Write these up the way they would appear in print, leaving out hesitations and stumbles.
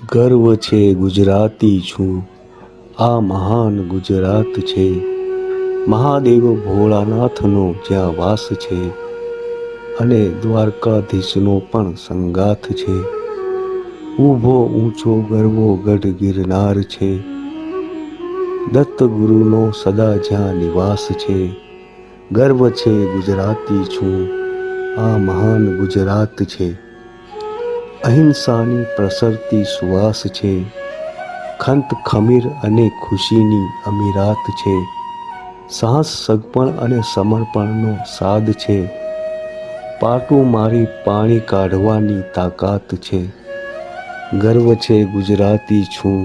ગર્વ છે ગુજરાતી છું, આ મહાન ગુજરાત છે. મહાદેવ ભોળાનાથનો જ્યાં વાસ છે અને દ્વારકાધીશનો પણ સંગાથ છે. ઊભો ઊંચો ગરવો ગઢ ગિરનાર છે, દત્ત ગુરુનો સદા જ્યાં નિવાસ છે. ગર્વ છે ગુજરાતી છું, આ મહાન ગુજરાત છે. અહિંસાની પ્રસરતી સુવાસ છે, ખંત ખમીર અને ખુશીની અમીરાત છે. સાહસ સગપણ અને સમર્પણનો સાદ છે, પાટું મારી પાણી કાઢવાની તાકાત છે. ગર્વ છે ગુજરાતી છું,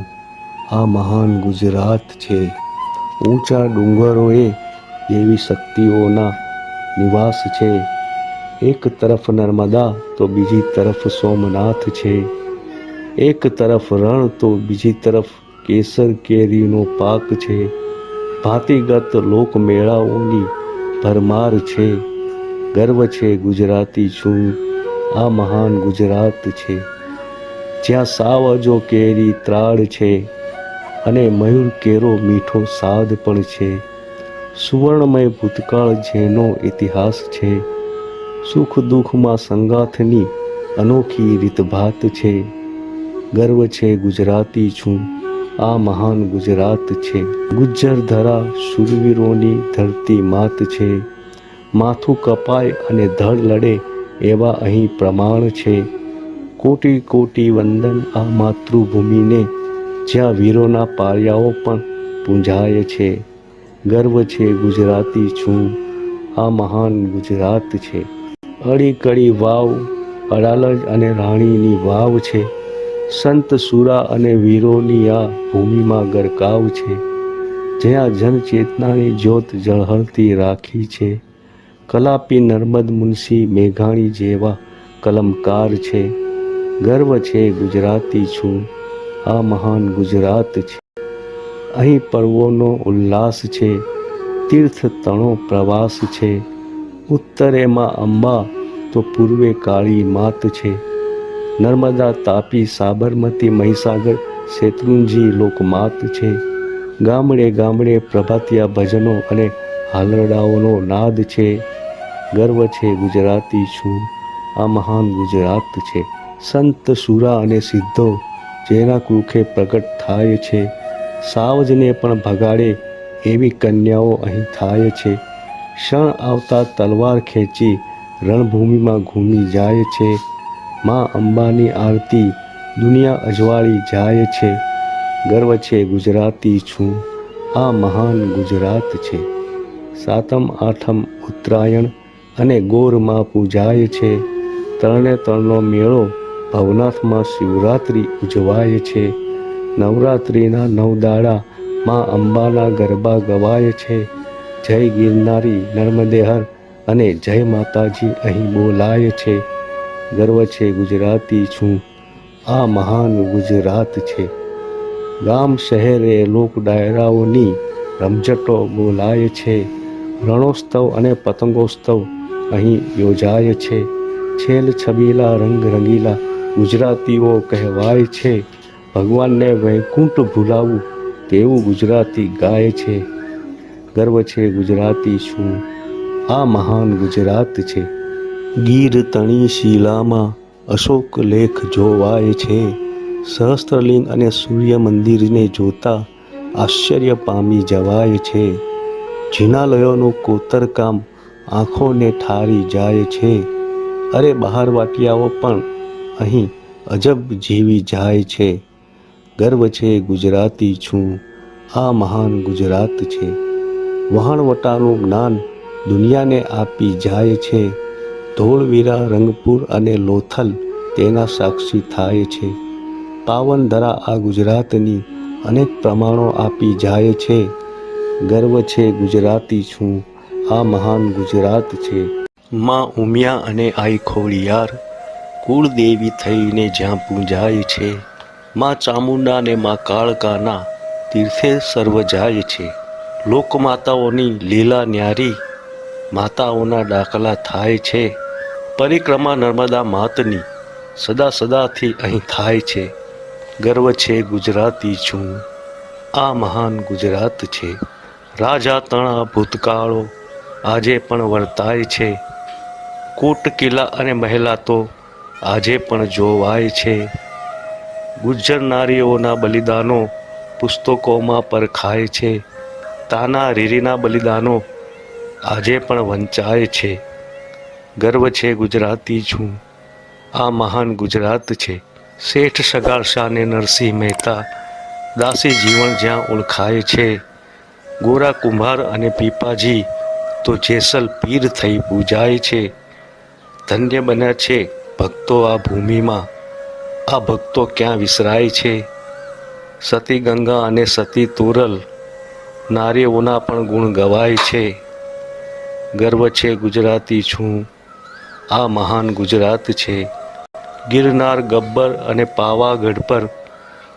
આ મહાન ગુજરાત છે. ઊંચા ડુંગરોએ દેવી શક્તિઓના નિવાસ છે. એક તરફ નર્મદા તો બીજી તરફ સોમનાથ છે. એક તરફ રણ તો બીજી તરફ કેસર કેરીનો પાક છે. ભાતીગત લોકમેળાઓની ભરમાર છે. ગર્વ છે ગુજરાતી છું, આ મહાન ગુજરાત છે. જ્યાં સાવજો કેરી ત્રાળ છે અને મયુર કેરો મીઠો સાદ પણ છે. સુવર્ણમય ભૂતકાળ જેનો ઇતિહાસ છે, સુખ દુઃખમાં સંગાથની અનોખી રીતભાત છે. ગર્વ છે ગુજરાતી છું, આ મહાન ગુજરાત છે. ગુજ્જર ધરા શૂરવીરોની ધરતી માત છે. માથું કપાય અને ધડ લડે એવા અહીં પ્રમાણ છે. કોટી કોટી વંદન આ માતૃભૂમિને, જ્યાં વીરોના પાળિયાઓ પણ પૂંજાય છે. ગર્વ છે ગુજરાતી છું, આ મહાન ગુજરાત છે. અડી કડી વાવ અડાલજ અને રાણીની વાવ છે. સંત સુરા અને વીરોની આ ભૂમિમાં ગરકાવ છે. જ્યાં જનચેતનાની જ્યોત ઝળહળતી રાખી છે. કલાપી નર્મદ મુનશી મેઘાણી જેવા કલમકાર છે. ગર્વ છે ગુજરાતી છું, આ મહાન ગુજરાત છે. અહીં પર્વોનો ઉલ્લાસ છે, તીર્થતણો પ્રવાસ છે. ઉત્તરે માં અંબા તો પૂર્વે કાળી માત છે. નર્મદા તાપી સાબરમતી મહીસાગર શેત્રુંજી લોકમાત છે. ગામડે ગામડે પ્રભાતિયા ભજનો અને હાલરડાઓનો નાદ છે. ગર્વ છે ગુજરાતી છું, આ મહાન ગુજરાત છે. સંત સુરા અને સિદ્ધો જેના કુખે પ્રગટ થાય છે, સાવજને પણ ભગાડે એવી કન્યાઓ અહીં થાય છે. ક્ષણ આવતા તલવાર ખેંચી રણભૂમિમાં ઘૂમી જાય છે. માં અંબાની આરતી દુનિયા અજવાળી જાય છે. ગર્વ છે ગુજરાતી છું, આ મહાન ગુજરાત છે. સાતમ આઠમ ઉત્તરાયણ અને ગોરમાં પૂજાય છે. તરણેતરનો મેળો ભવનાથમાં શિવરાત્રિ ઉજવાય છે. નવરાત્રિના 9 દાડા માં અંબાના ગરબા ગવાય છે. જય ગિરનારી નર્મદે હર અને જય માતાજી અહીં બોલાય છે. ગર્વ છે ગુજરાતી છું, આ મહાન ગુજરાત છે. ગામ શહેરે લોક ડાયરાઓની રમઝટો બોલાય છે. રણોત્સવ અને પતંગોત્સવ અહીં યોજાય છે. છેલ છબીલા રંગ રંગીલા ગુજરાતીઓ કહેવાય છે. ભગવાનને વૈકુંઠ ભૂલાવું તેવું ગુજરાતી ગાય છે. ગર્વ છે ગુજરાતી છું, આ મહાન ગુજરાત છે. ગીર તણી શિલામાં અશોક લેખ જોવાય છે. સહસ્ત્રલિંગ અને સૂર્ય મંદિરને જોતા આશ્ચર્ય પામી જવાય છે. જિનાલયોનું કોતરકામ આંખોને ઠારી જાય છે. અરે બહારવાટિયાઓ પણ અહીં અજબ જીવી જાય છે. ગર્વ છે ગુજરાતી છું, આ મહાન ગુજરાત છે. વહાણવટાનું જ્ઞાન દુનિયાને આપી જાય છે. ધોળવીરા રંગપુર અને લોથલ તેના સાક્ષી થાય છે. પાવનધરા આ ગુજરાતની અનેક પ્રમાણો આપી જાય છે. ગર્વ છે ગુજરાતી છું, આ મહાન ગુજરાત છે. માં ઉમિયા અને આઈ ખોડિયાર કુળદેવી થઈને જ્યાં પૂંજાય છે. માં ચામુંડા અને માં કાળકાના તીર્થે સર્વ જાય છે. લોકમાતાઓની લીલા ન્યારી માતાઓના દાખલા થાય છે. પરિક્રમા નર્મદા માતની સદા સદાથી અહીં થાય છે. ગર્વ છે ગુજરાતી છું, આ મહાન ગુજરાત છે. રાજા તણા ભૂતકાળો આજે પણ વર્તાય છે. કોટ કિલ્લા અને મહેલા તો આજે પણ જોવાય છે. ગુજ્જર નારીઓના બલિદાનો પુસ્તકોમાં પરખાય છે. તાના રીરીના બલિદાનો આજે પણ વંચાય છે. ગર્વ છે ગુજરાતી છું, આ મહાન ગુજરાત છે. શેઠ સગાળશા ને નરસિંહ મહેતા દાસી જીવન જ્યાં ઓળખાય છે. ગોરા કુંભાર અને પીપાજી તો જેસલ પીર થઈ પૂજાય છે. ધન્ય બન્યા છે ભક્તો આ ભૂમિમાં, આ ભક્તો ક્યાં વિસરાય છે. સતી ગંગા અને સતી તોરલ નારીઓના પણ ગુણ ગવાય છે. ગર્વ છે ગુજરાતી છું, આ મહાન ગુજરાત છે. ગિરનાર ગબ્બર અને પાવાગઢ પર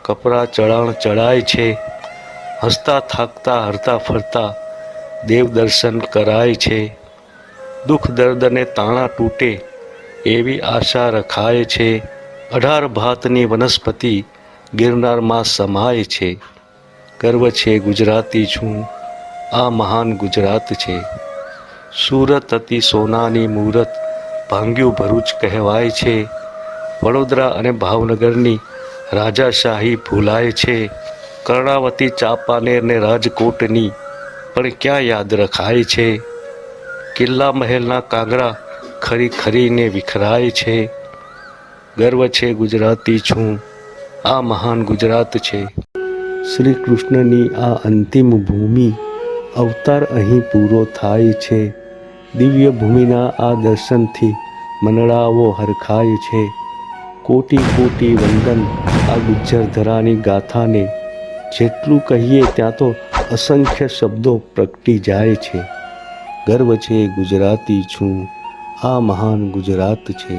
કપરા ચઢાણ ચડાય છે. હસતા થાકતા હરતા ફરતા દેવ દર્શન કરાય છે. દુઃખ દર્દને તાણા તૂટે એવી આશા રખાય છે. 18 ભાતની વનસ્પતિ ગિરનારમાં સમાય છે. ગર્વ છે ગુજરાતી છું, આ મહાન ગુજરાત છે. સુરત અતિ સોનાની મૂરત ભાંગ્યું ભરૂચ કહેવાય છે. વડોદરા અને ભાવનગરની રાજાશાહી ભૂલાય છે. કર્ણાવતી ચાંપાનેર ને રાજકોટની પણ ક્યાં યાદ રખાય છે. કિલ્લા મહેલના કાંગરા ખરી ખરીને વિખરાય છે. ગર્વ છે ગુજરાતી છું, આ મહાન ગુજરાત છે. શ્રી કૃષ્ણની આ અંતિમ ભૂમિ અવતાર અહીં પૂરો થાય છે. દિવ્ય ભૂમિના આ દર્શનથી મનડાઓ હરખાય છે. કોટી કોટી વંદન આ ગુજ્જર ધરાની ગાથાને. જેટલું કહીએ ત્યાં તો અસંખ્ય શબ્દો પ્રગટી જાય છે. ગર્વ છે ગુજરાતી છું, આ મહાન ગુજરાત છે.